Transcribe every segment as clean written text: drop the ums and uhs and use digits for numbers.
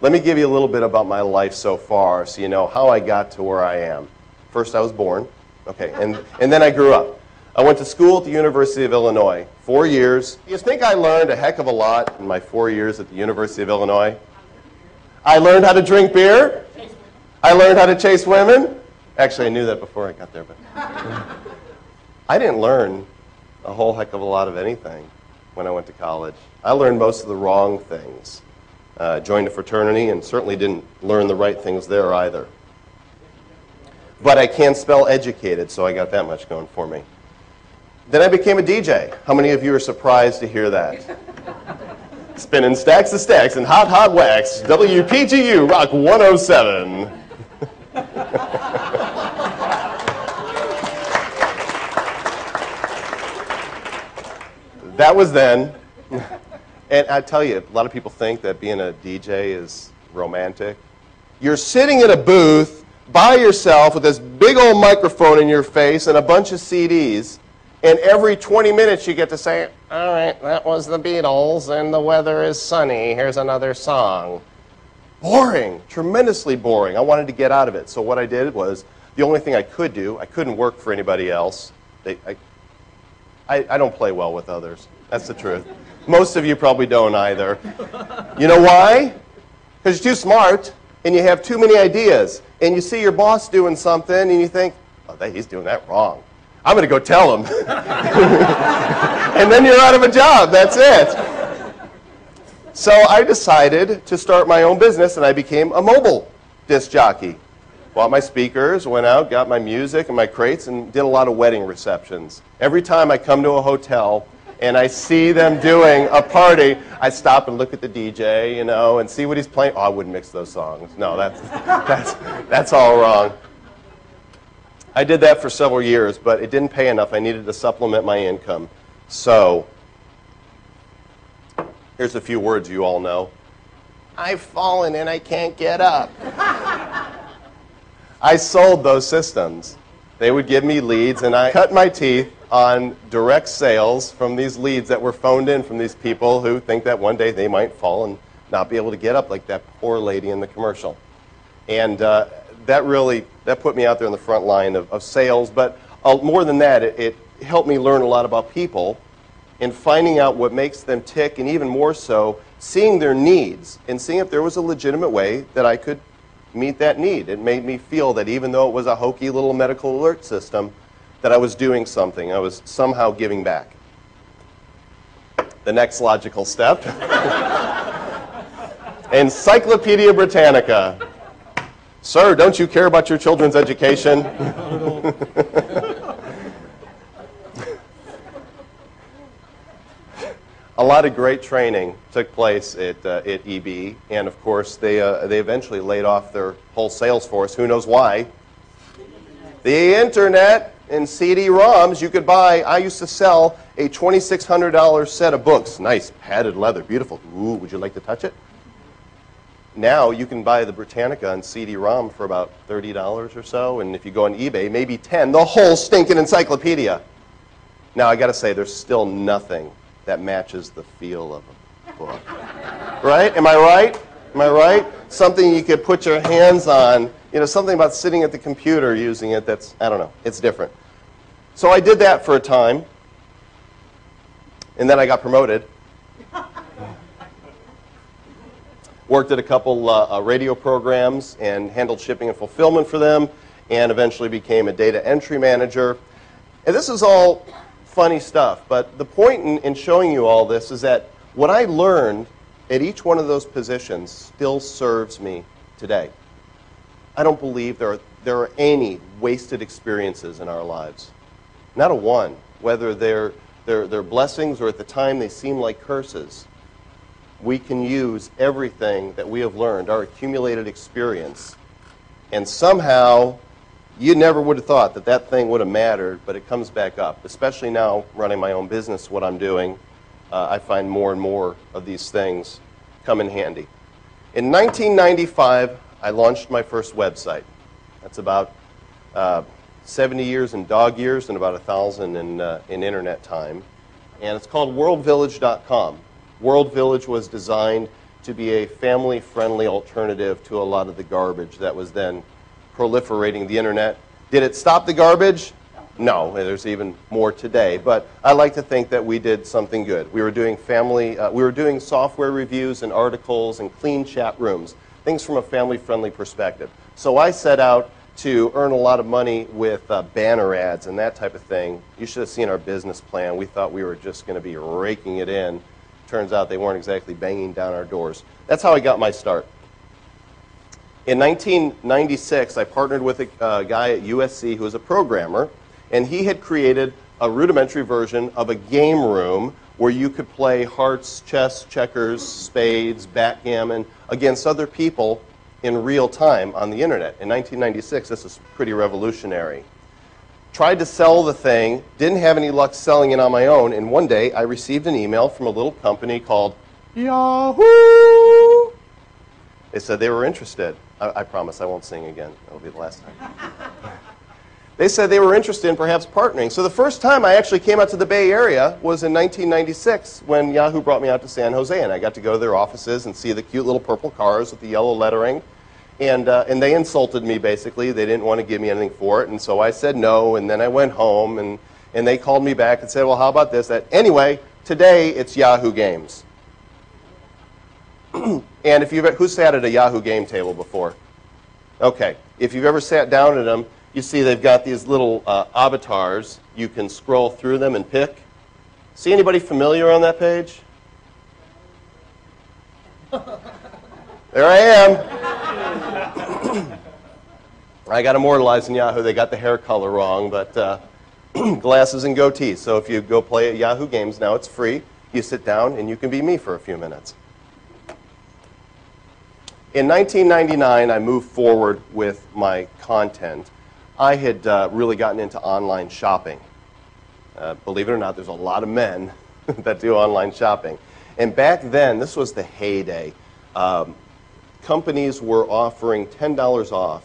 Let me give you a little bit about my life so far so you know how I got to where I am. First, I was born, okay, and then I grew up. I went to school at the University of Illinois, 4 years. You think I learned a heck of a lot in my 4 years at the University of Illinois? I learned how to drink beer. I learned how to chase women. Actually, I knew that before I got there, but I didn't learn a whole heck of a lot of anything when I went to college. I learned most of the wrong things. Joined a fraternity and certainly didn't learn the right things there either. But I can spell educated, so I got that much going for me. Then I became a DJ. How many of you are surprised to hear that? Spinning stacks of stacks and hot, hot wax. WPGU Rock 107. That was then. And I tell you, a lot of people think that being a DJ is romantic. You're sitting in a booth by yourself with this big old microphone in your face and a bunch of CDs, and every 20 minutes you get to say, all right, that was the Beatles, and the weather is sunny, here's another song. Boring, tremendously boring. I wanted to get out of it, so what I did was, the only thing I could do, I couldn't work for anybody else. I don't play well with others, that's the truth. Most of you probably don't either. You know why? Because you're too smart, and you have too many ideas, and you see your boss doing something, and you think, oh, he's doing that wrong. I'm going to go tell him. And then you're out of a job. That's it. So I decided to start my own business, and I became a mobile disc jockey. Bought my speakers, went out, got my music and my crates, and did a lot of wedding receptions. Every time I come to a hotel and I see them doing a party, I stop and look at the DJ, you know, and see what he's playing. Oh, I wouldn't mix those songs. No, that's all wrong. I did that for several years, but it didn't pay enough. I needed to supplement my income. So, here's a few words you all know. I've fallen and I can't get up. I sold those systems. They would give me leads, and I cut my teeth on direct sales from these leads that were phoned in from these people who think that one day they might fall and not be able to get up like that poor lady in the commercial. And that put me out there in the front line of sales, but more than that, it helped me learn a lot about people and finding out what makes them tick, and even more so, seeing their needs and seeing if there was a legitimate way that I could meet that need. It made me feel that even though it was a hokey little medical alert system, that I was doing something. I was somehow giving back. The next logical step. Encyclopedia Britannica. Sir, don't you care about your children's education? A lot of great training took place at EB, and of course they eventually laid off their whole sales force. Who knows why? The internet and CD-ROMs you could buy. I used to sell a $2,600 set of books. Nice, padded leather, beautiful. Ooh, would you like to touch it? Now you can buy the Britannica on CD-ROM for about $30 or so, and if you go on eBay, maybe $10, the whole stinking encyclopedia. Now I got to say, there's still nothing that matches the feel of a book. Right? Am I right? Am I right? Something you could put your hands on, you know, something about sitting at the computer using it that's, I don't know, it's different. So I did that for a time, and then I got promoted. Worked at a couple radio programs and handled shipping and fulfillment for them, and eventually became a data entry manager. And this is all funny stuff, but the point in showing you all this is that what I learned at each one of those positions still serves me today. I don't believe there are any wasted experiences in our lives. Not a one, whether they're blessings or at the time they seem like curses. We can use everything that we have learned, our accumulated experience, and somehow you never would have thought that that thing would have mattered, but it comes back up. Especially now, running my own business, what I'm doing, I find more and more of these things come in handy. In 1995, I launched my first website. That's about 70 years in dog years and about 1,000 in internet time. And it's called worldvillage.com. World Village was designed to be a family-friendly alternative to a lot of the garbage that was then proliferating the internet. Did it stop the garbage? No, there's even more today. But I like to think that we did something good. We were doing software reviews and articles and clean chat rooms, things from a family-friendly perspective. So I set out to earn a lot of money with banner ads and that type of thing. You should have seen our business plan. We thought we were just going to be raking it in. Turns out they weren't exactly banging down our doors. That's how I got my start. In 1996, I partnered with a guy at USC who was a programmer, and he had created a rudimentary version of a game room where you could play hearts, chess, checkers, spades, backgammon against other people in real time on the internet. In 1996, this is pretty revolutionary. Tried to sell the thing, didn't have any luck selling it on my own, and one day I received an email from a little company called Yahoo! They said they were interested. I promise I won't sing again. That'll be the last time. They said they were interested in perhaps partnering. So the first time I actually came out to the Bay Area was in 1996 when Yahoo brought me out to San Jose, and I got to go to their offices and see the cute little purple cars with the yellow lettering. And they insulted me, basically. They didn't want to give me anything for it, and so I said no, and then I went home, and they called me back and said, well, how about this? Anyway, today it's Yahoo Games. And if who sat at a Yahoo game table before? Okay, if you've ever sat down at them, you see they've got these little avatars. You can scroll through them and pick. See anybody familiar on that page? There I am. I got immortalized in Yahoo. They got the hair color wrong, but glasses and goatee. So if you go play at Yahoo Games now, it's free. You sit down and you can be me for a few minutes. In 1999, I moved forward with my content. I had really gotten into online shopping. Believe it or not, there's a lot of men that do online shopping. And back then, this was the heyday. Companies were offering $10 off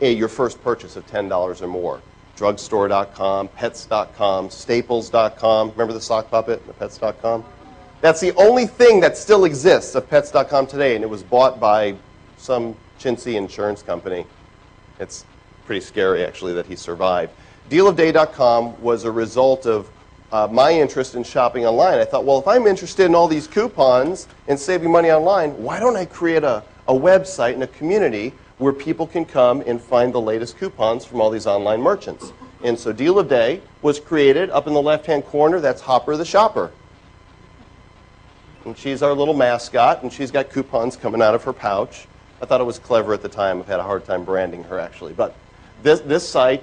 your first purchase of $10 or more. Drugstore.com, Pets.com, Staples.com. Remember the sock puppet, the Pets.com? That's the only thing that still exists of Pets.com today, and it was bought by some chintzy insurance company. It's pretty scary, actually, that he survived. Dealofday.com was a result of my interest in shopping online. I thought, well, if I'm interested in all these coupons and saving money online, why don't I create a website and a community where people can come and find the latest coupons from all these online merchants? And so Deal of Day was created. Up in the left-hand corner, that's Hopper the Shopper. And she's our little mascot, and she's got coupons coming out of her pouch. I thought it was clever at the time. I've had a hard time branding her, actually. But this site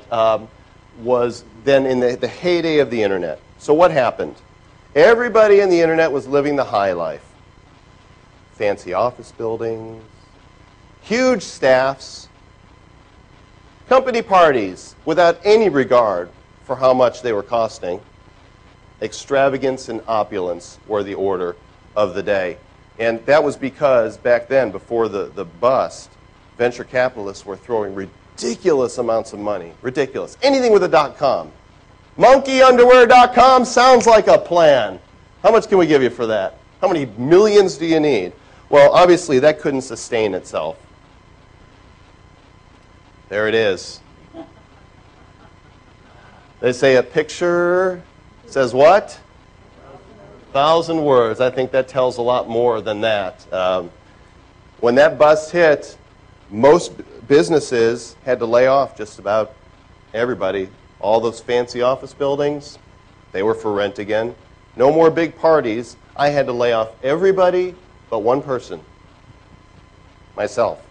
was then in the heyday of the internet. So what happened? Everybody in the internet was living the high life. Fancy office buildings, huge staffs, company parties without any regard for how much they were costing. Extravagance and opulence were the order of the day. And that was because back then, before the bust, venture capitalists were throwing ridiculous amounts of money. Ridiculous. Anything with a .com. Monkeyunderwear.com sounds like a plan. How much can we give you for that? How many millions do you need? Well, obviously, that couldn't sustain itself. There it is. They say a picture says what? 1,000 words. I think that tells a lot more than that. When that bust hit, most businesses had to lay off just about everybody. All those fancy office buildings, they were for rent again. No more big parties. I had to lay off everybody but one person, myself.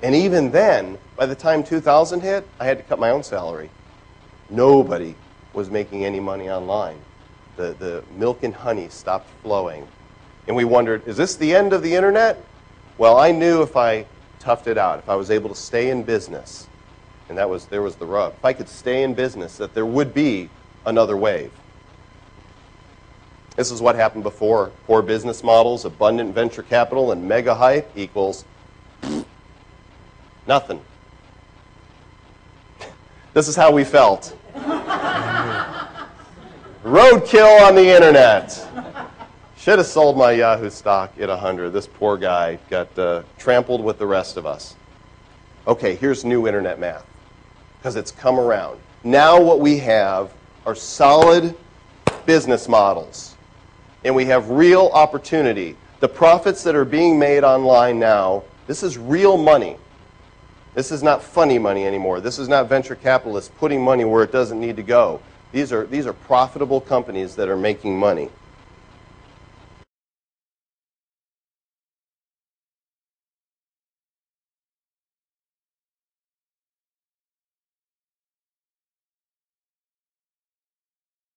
And even then, by the time 2000 hit, I had to cut my own salary. Nobody was making any money online. The milk and honey stopped flowing. And we wondered, is this the end of the internet? Well, I knew if I toughed it out, if I was able to stay in business, and there was the rub, if I could stay in business, that there would be another wave. This is what happened before. Poor business models, abundant venture capital, and mega hype equals nothing. This is how we felt. Roadkill on the internet. Should have sold my Yahoo stock at 100. This poor guy got trampled with the rest of us. Okay, here's new internet math, because it's come around. Now what we have are solid business models, and we have real opportunity. The profits that are being made online now, this is real money. This is not funny money anymore. This is not venture capitalists putting money where it doesn't need to go. These are profitable companies that are making money.